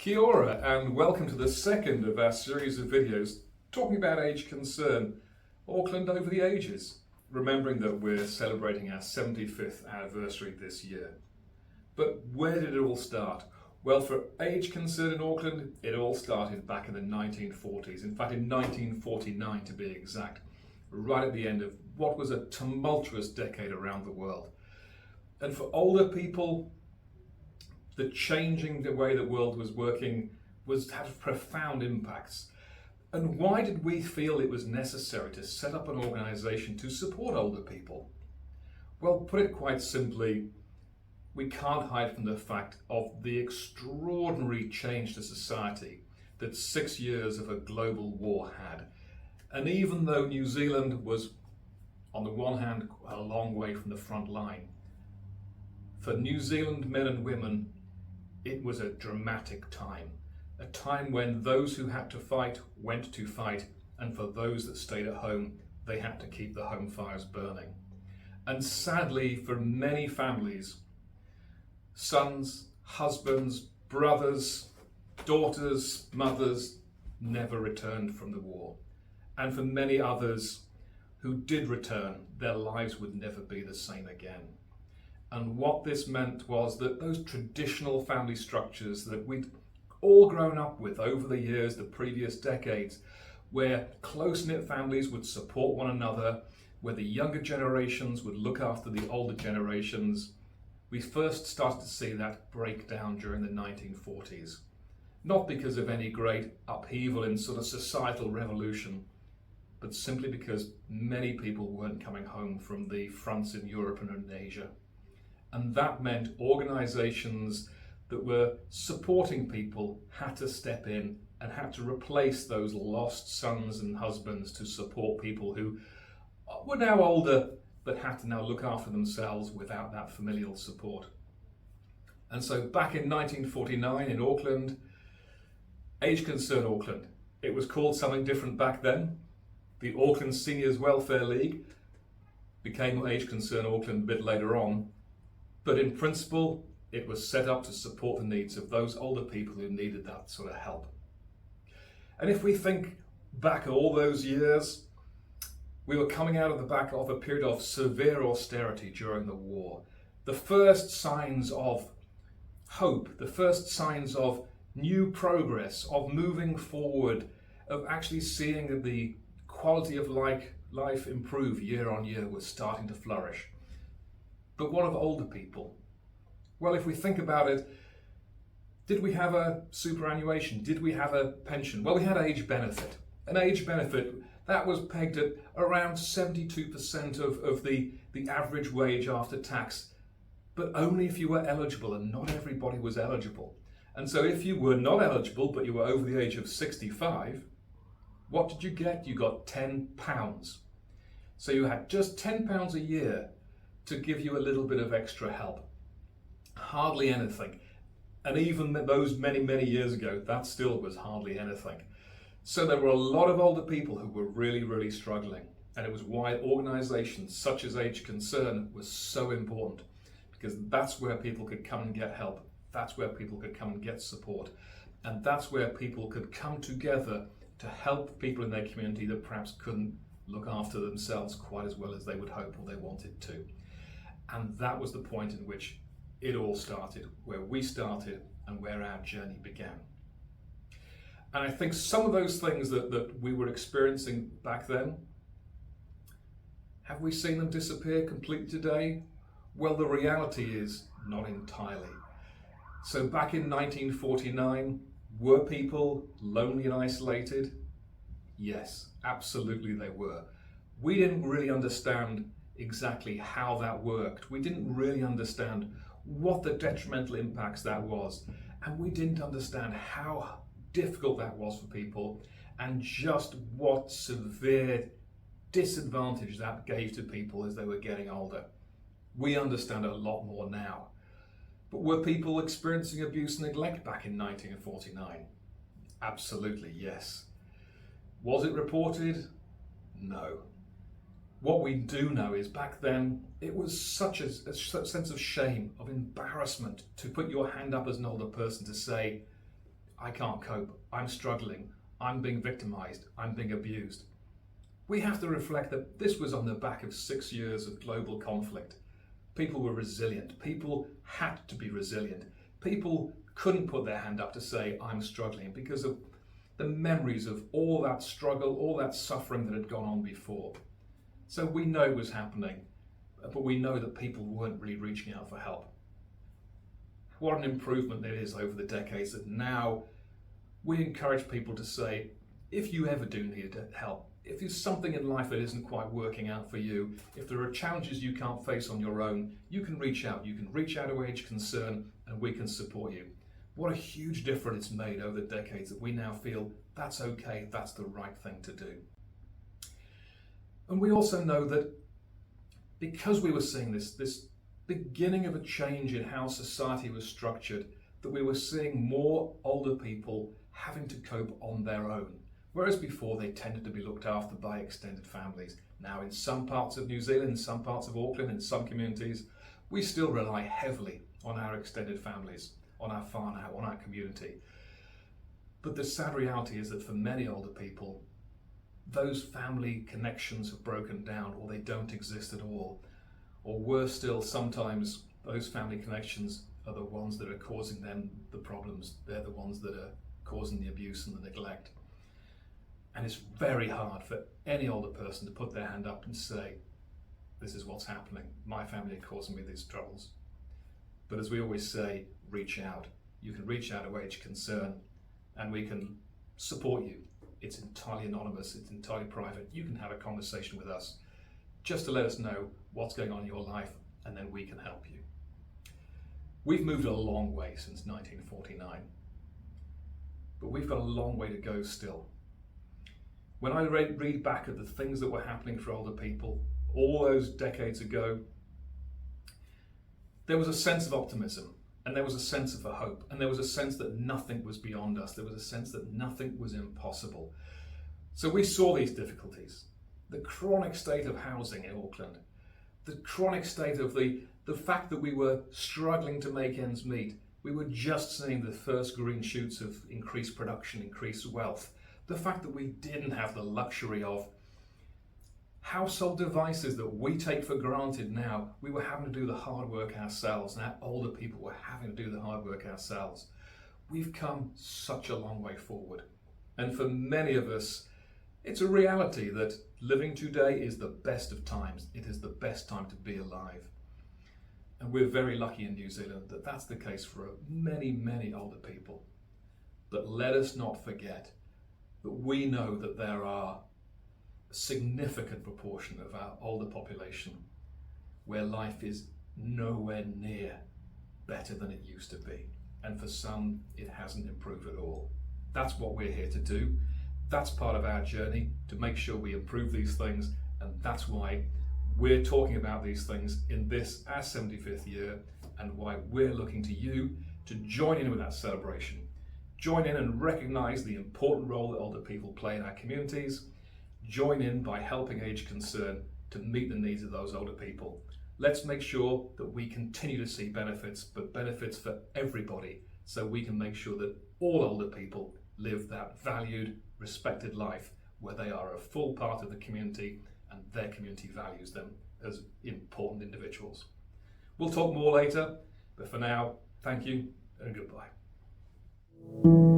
Kia ora and welcome to the second of our series of videos talking about age concern, Auckland over the ages, remembering that we're celebrating our 75th anniversary this year. But where did it all start? Well, for age concern in Auckland, it all started back in the 1940s, in fact in 1949 to be exact, right at the end of what was a tumultuous decade around the world. And for older people, the changing the way the world was working had profound impacts. And why did we feel it was necessary to set up an organisation to support older people? Well, put it quite simply, we can't hide from the fact of the extraordinary change to society that 6 years of a global war had. And even though New Zealand was, on the one hand, a long way from the front line, for New Zealand men and women, it was a dramatic time, a time when those who had to fight went to fight, and for those that stayed at home, they had to keep the home fires burning. And sadly, for many families, sons, husbands, brothers, daughters, mothers never returned from the war. And for many others who did return, their lives would never be the same again. And what this meant was that those traditional family structures that we'd all grown up with over the years, the previous decades, where close-knit families would support one another, where the younger generations would look after the older generations, we first started to see that break down during the 1940s. Not because of any great upheaval in sort of societal revolution, but simply because many people weren't coming home from the fronts in Europe and in Asia. And that meant organisations that were supporting people had to step in and had to replace those lost sons and husbands to support people who were now older but had to now look after themselves without that familial support. And so back in 1949 in Auckland, Age Concern Auckland, it was called something different back then. The Auckland Seniors Welfare League became Age Concern Auckland a bit later on. But in principle, it was set up to support the needs of those older people who needed that sort of help. And if we think back all those years, we were coming out of the back of a period of severe austerity during the war. The first signs of hope, the first signs of new progress, of moving forward, of actually seeing the quality of life improve year on year was starting to flourish. But what of older people? Well, if we think about it, did we have a superannuation? Did we have a pension? Well, we had age benefit. An age benefit, that was pegged at around 72% of the average wage after tax, but only if you were eligible, and not everybody was eligible. And so if you were not eligible, but you were over the age of 65, what did you get? You got £10. So you had just £10 a year to give you a little bit of extra help. Hardly anything. And even those many, many years ago, that still was hardly anything. So there were a lot of older people who were really, really struggling. And it was why organisations such as Age Concern was so important, because that's where people could come and get help. That's where people could come and get support. And that's where people could come together to help people in their community that perhaps couldn't look after themselves quite as well as they would hope or they wanted to. And that was the point in which it all started, where we started and where our journey began. And I think some of those things that we were experiencing back then, have we seen them disappear completely today? Well, the reality is not entirely. So back in 1949, were people lonely and isolated? Yes, absolutely they were. We didn't really understand exactly how that worked. We didn't really understand what the detrimental impacts that was, and we didn't understand how difficult that was for people and just what severe disadvantage that gave to people as they were getting older. We understand a lot more now. But were people experiencing abuse and neglect back in 1949? Absolutely, yes. Was it reported? No. What we do know is back then, it was such a sense of shame, of embarrassment to put your hand up as an older person to say, I can't cope, I'm struggling, I'm being victimised, I'm being abused. We have to reflect that this was on the back of 6 years of global conflict. People were resilient. People had to be resilient. People couldn't put their hand up to say, I'm struggling, because of the memories of all that struggle, all that suffering that had gone on before. So we know it was happening, but we know that people weren't really reaching out for help. What an improvement it is over the decades that now we encourage people to say, if you ever do need help, if there's something in life that isn't quite working out for you, if there are challenges you can't face on your own, you can reach out. You can reach out to Age Concern and we can support you. What a huge difference it's made over the decades that we now feel that's okay, that's the right thing to do. And we also know that because we were seeing this beginning of a change in how society was structured, that we were seeing more older people having to cope on their own. Whereas before they tended to be looked after by extended families. Now in some parts of New Zealand, in some parts of Auckland, in some communities, we still rely heavily on our extended families, on our whānau, on our community. But the sad reality is that for many older people, those family connections have broken down, or they don't exist at all. Or worse still, sometimes those family connections are the ones that are causing them the problems. They're the ones that are causing the abuse and the neglect. And it's very hard for any older person to put their hand up and say, this is what's happening. My family are causing me these troubles. But as we always say, reach out. You can reach out to Age Concern and we can support you. It's entirely anonymous, it's entirely private. You can have a conversation with us just to let us know what's going on in your life, and then we can help you. We've moved a long way since 1949, but we've got a long way to go still. When I read back at the things that were happening for older people all those decades ago, there was a sense of optimism, and there was a sense of a hope, and there was a sense that nothing was beyond us. There was a sense that nothing was impossible. So we saw these difficulties. The chronic state of housing in Auckland, the chronic state of the fact that we were struggling to make ends meet. We were just seeing the first green shoots of increased production, increased wealth. The fact that we didn't have the luxury of household devices that we take for granted now. We were having to do the hard work ourselves, and our older people were having to do the hard work ourselves. We've come such a long way forward. And for many of us, it's a reality that living today is the best of times. It is the best time to be alive. And we're very lucky in New Zealand that that's the case for many, many older people. But let us not forget that we know that there are a significant proportion of our older population where life is nowhere near better than it used to be. And for some, it hasn't improved at all. That's what we're here to do. That's part of our journey, to make sure we improve these things, and that's why we're talking about these things in this, our 75th year, and why we're looking to you to join in with that celebration. Join in and recognise the important role that older people play in our communities. Join in by helping Age Concern to meet the needs of those older people. Let's make sure that we continue to see benefits, but benefits for everybody, so we can make sure that all older people live that valued, respected life where they are a full part of the community and their community values them as important individuals. We'll talk more later, but for now, thank you and goodbye.